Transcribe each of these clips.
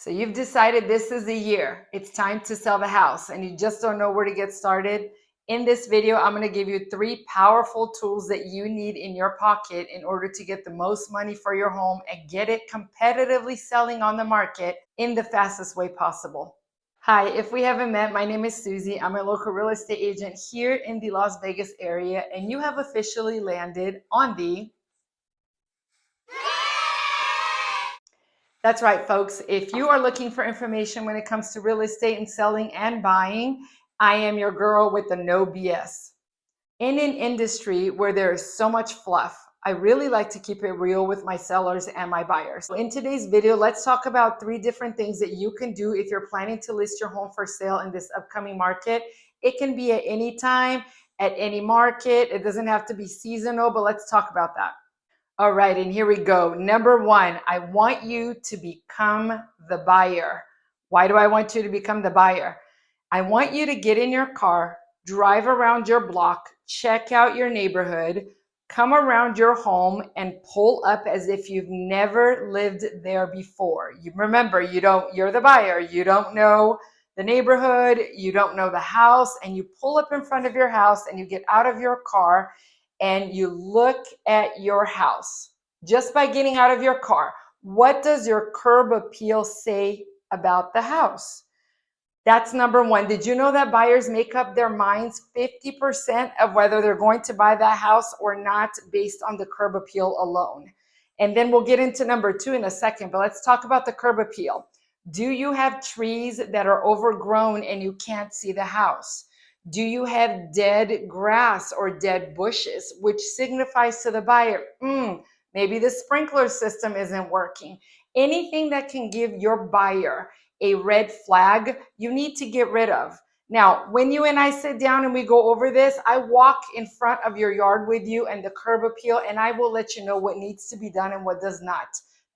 So you've decided this is the year. It's time to sell the house and you just don't know where to get started. In this video, I'm going to give you 3 powerful tools that you need in your pocket in order to get the most money for your home and get it competitively selling on the market in the fastest way possible. Hi, if we haven't met, my name is Suzi. I'm a local real estate agent here in the Las Vegas area, and you have officially landed on the That's right, folks. If you are looking for information when it comes to real estate and selling and buying, I am your girl with the no BS. In an industry where there is so much fluff, I really like to keep it real with my sellers and my buyers. So in today's video, let's talk about 3 different things that you can do if you're planning to list your home for sale in this upcoming market. It can be at any time, at any market. It doesn't have to be seasonal, but let's talk about that. All right, and here we go. Number 1, I want you to become the buyer. Why do I want you to become the buyer? I want you to get in your car, drive around your block, check out your neighborhood, come around your home and pull up as if you've never lived there before. You remember, you're the buyer. You don't know the neighborhood, you don't know the house, and you pull up in front of your house and you get out of your car and you look at your house. Just by getting out of your car, what does your curb appeal say about the house? That's number 1. Did you know that buyers make up their minds 50% of whether they're going to buy that house or not based on the curb appeal alone? And then we'll get into number 2 in a second, but let's talk about the curb appeal. Do you have trees that are overgrown and you can't see the house? Do you have dead grass or dead bushes, which signifies to the buyer, maybe the sprinkler system isn't working? Anything that can give your buyer a red flag, you need to get rid of. Now, when you and I sit down and we go over this, I walk in front of your yard with you and the curb appeal, and I will let you know what needs to be done and what does not.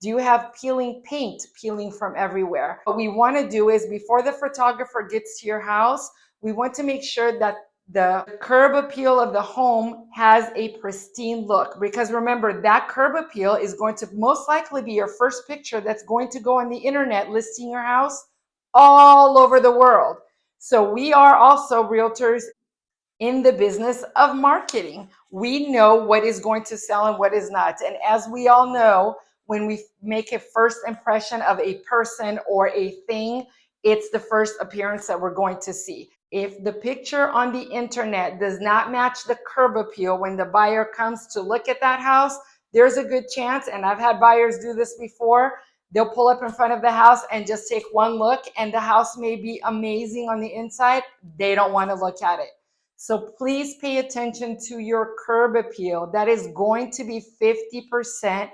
Do you have peeling paint peeling from everywhere? What we want to do is before the photographer gets to your house, we want to make sure that the curb appeal of the home has a pristine look, because remember, that curb appeal is going to most likely be your first picture that's going to go on the internet listing your house all over the world. So we are also realtors in the business of marketing. We know what is going to sell and what is not. And as we all know, when we make a first impression of a person or a thing, it's the first appearance that we're going to see. If the picture on the internet does not match the curb appeal when the buyer comes to look at that house, there's a good chance, and I've had buyers do this before, they'll pull up in front of the house and just take one look, and the house may be amazing on the inside. They don't want to look at it. So please pay attention to your curb appeal. That is going to be 50%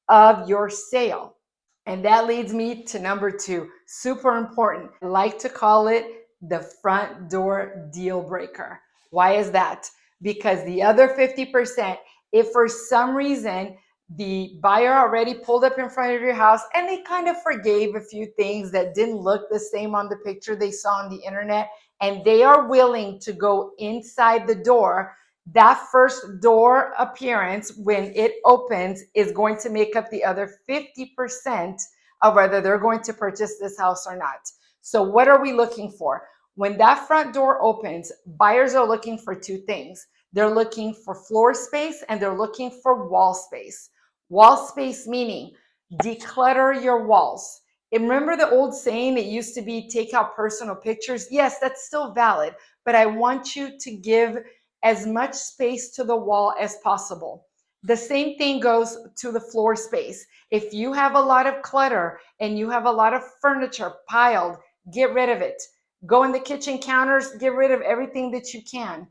of your sale. And that leads me to number 2, super important. I like to call it the front door deal breaker. Why is that? Because the other 50%, if for some reason the buyer already pulled up in front of your house and they kind of forgave a few things that didn't look the same on the picture they saw on the internet, and they are willing to go inside the door, that first door appearance when it opens is going to make up the other 50% of whether they're going to purchase this house or not. So what are we looking for? When that front door opens, buyers are looking for 2 things. They're looking for floor space and they're looking for wall space. Wall space meaning declutter your walls. And remember the old saying, it used to be take out personal pictures? Yes, that's still valid, but I want you to give as much space to the wall as possible. The same thing goes to the floor space. If you have a lot of clutter and you have a lot of furniture piled, get rid of it. Go in the kitchen counters, get rid of everything that you can.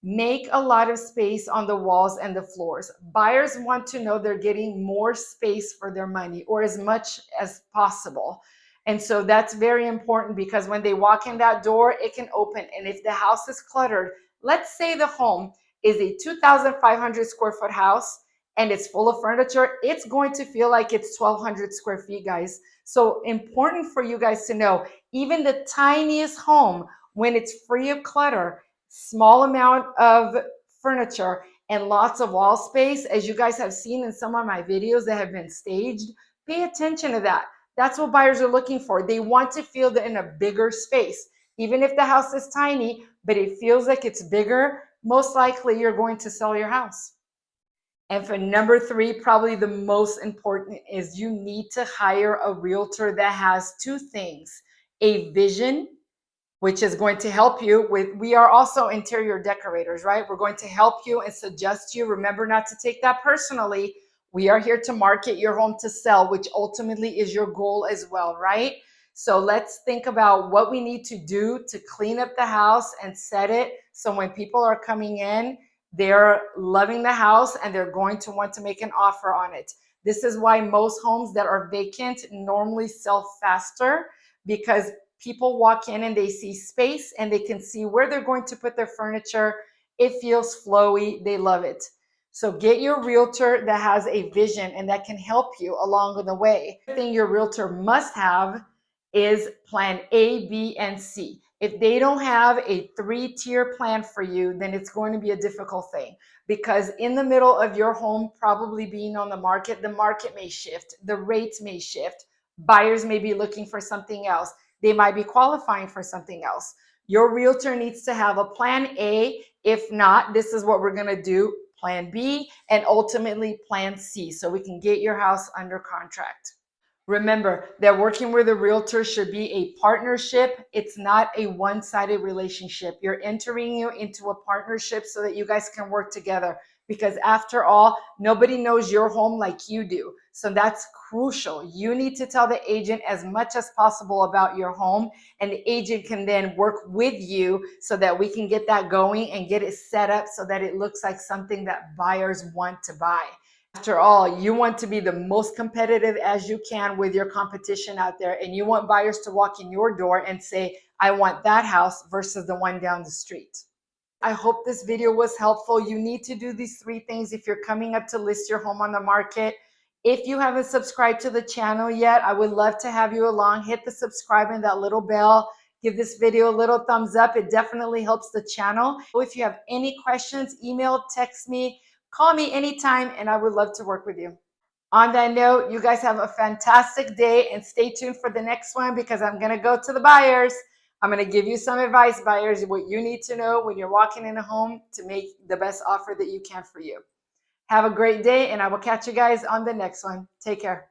Make a lot of space on the walls and the floors. Buyers want to know they're getting more space for their money, or as much as possible. And so that's very important, because when they walk in that door, it can open. And if the house is cluttered, let's say the home is a 2,500 square foot house and it's full of furniture, it's going to feel like it's 1,200 square feet, guys. So important for you guys to know, even the tiniest home, when it's free of clutter, small amount of furniture and lots of wall space, as you guys have seen in some of my videos that have been staged, pay attention to that. That's what buyers are looking for. They want to feel that in a bigger space. Even if the house is tiny, but it feels like it's bigger, most likely you're going to sell your house. And for number three, probably the most important is you need to hire a realtor that has two things: a vision, which is going to help you with, we are also interior decorators, right? We're going to help you and suggest you. Remember not to take that personally. We are here to market your home to sell, which ultimately is your goal as well, right? So let's think about what we need to do to clean up the house and set it so when people are coming in, they're loving the house and they're going to want to make an offer on it. This is why most homes that are vacant normally sell faster, because people walk in and they see space and they can see where they're going to put their furniture. It feels flowy. They love it. So get your realtor that has a vision and that can help you along the way. The thing your realtor must have is plan A, B, and C. If they don't have a 3-tier plan for you, then it's going to be a difficult thing, because in the middle of your home probably being on the market may shift, the rates may shift, buyers may be looking for something else. They might be qualifying for something else. Your realtor needs to have a plan A. If not, this is what we're going to do: plan B, and ultimately plan C, so we can get your house under contract. Remember that working with a realtor should be a partnership. It's not a one-sided relationship. You're entering you into a partnership so that you guys can work together, because after all, nobody knows your home like you do. So that's crucial. You need to tell the agent as much as possible about your home, and the agent can then work with you so that we can get that going and get it set up so that it looks like something that buyers want to buy. After all, you want to be the most competitive as you can with your competition out there, and you want buyers to walk in your door and say, I want that house versus the one down the street. I hope this video was helpful. You need to do these 3 things if you're coming up to list your home on the market. If you haven't subscribed to the channel yet, I would love to have you along. Hit the subscribe and that little bell. Give this video a little thumbs up. It definitely helps the channel. If you have any questions, email, text me, call me anytime, and I would love to work with you. On that note, you guys have a fantastic day, and stay tuned for the next one, because I'm going to go to the buyers. I'm going to give you some advice, buyers, what you need to know when you're walking in a home to make the best offer that you can for you. Have a great day, and I will catch you guys on the next one. Take care.